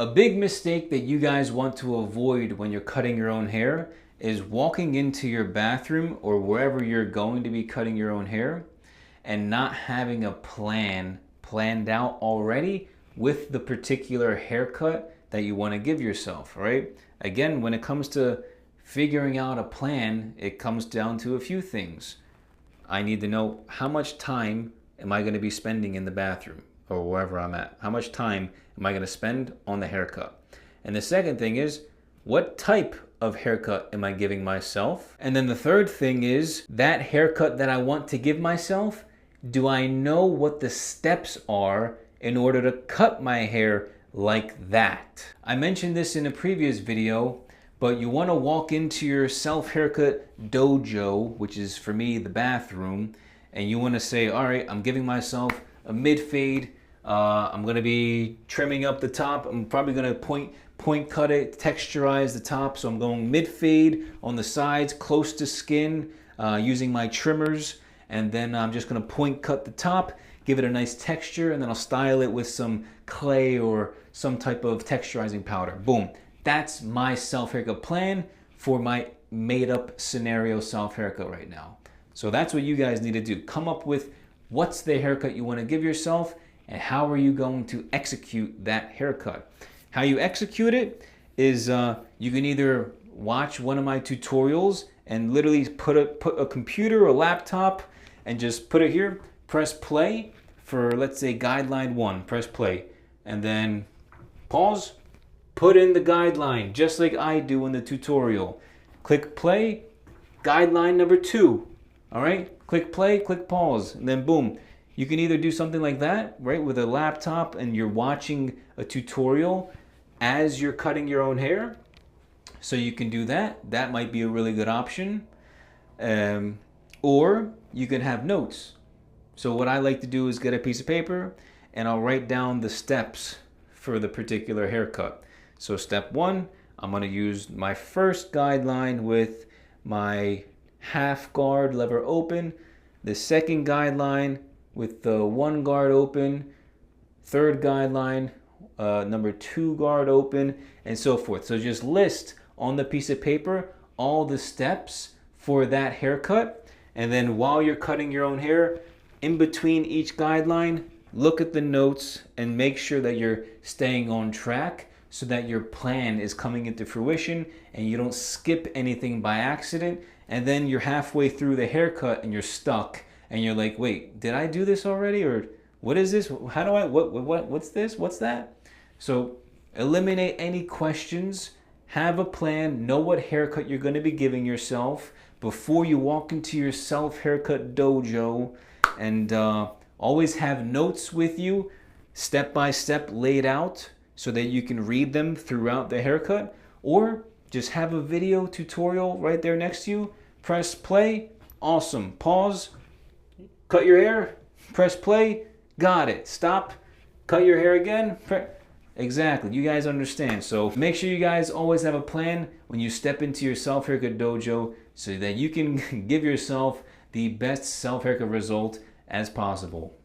A big mistake that you guys want to avoid when you're cutting your own hair is walking into your bathroom or wherever you're going to be cutting your own hair and not having a plan planned out already with the particular haircut that you want to give yourself, right? Again, when it comes to figuring out a plan, it comes down to a few things. I need to know, how much time am I going to be spending in the bathroom or wherever I'm at? How much time am I going to spend on the haircut? And the second thing is, what type of haircut am I giving myself? And then the third thing is, that haircut that I want to give myself, do I know what the steps are in order to cut my hair like that? I mentioned this in a previous video, but you want to walk into your self-haircut dojo, which is for me the bathroom, and you want to say, all right, I'm giving myself a mid-fade. I'm going to be trimming up the top. I'm probably going to point cut it, texturize the top. So I'm going mid-fade on the sides, close to skin, using my trimmers. And then I'm just going to point cut the top, give it a nice texture, and then I'll style it with some clay or some type of texturizing powder. Boom. That's my self-haircut plan for my made-up scenario self-haircut right now. So that's what you guys need to do. Come up with what's the haircut you want to give yourself and how are you going to execute that haircut. How you execute it is you can either watch one of my tutorials and literally put a computer or laptop and just put it here, press play for, let's say, guideline 1, press play, and then pause, put in the guideline just like I do in the tutorial. Click play, guideline number 2. All right, click play, click pause, and then boom. You can either do something like that, right, with a laptop and you're watching a tutorial as you're cutting your own hair. So you can do that. That might be a really good option. Or you can have notes. So what I like to do is get a piece of paper and I'll write down the steps for the particular haircut. So step 1, I'm going to use my first guideline with my half guard lever open, the second guideline with the 1 guard open, third guideline, number 2 guard open, and so forth. So just list on the piece of paper all the steps for that haircut, and then while you're cutting your own hair, in between each guideline, look at the notes and make sure that you're staying on track so that your plan is coming into fruition and you don't skip anything by accident, and then you're halfway through the haircut and you're stuck and you're like, wait, did I do this already? Or what is this? How do I, what's this? What's that? So eliminate any questions, have a plan, know what haircut you're going to be giving yourself before you walk into your self-haircut dojo, and always have notes with you, step by step laid out so that you can read them throughout the haircut, or just have a video tutorial right there next to you. Press play, awesome. Pause, cut your hair, press play, got it. Stop, cut your hair again. Exactly, you guys understand. So make sure you guys always have a plan when you step into your self-haircut dojo so that you can give yourself the best self-haircut result as possible.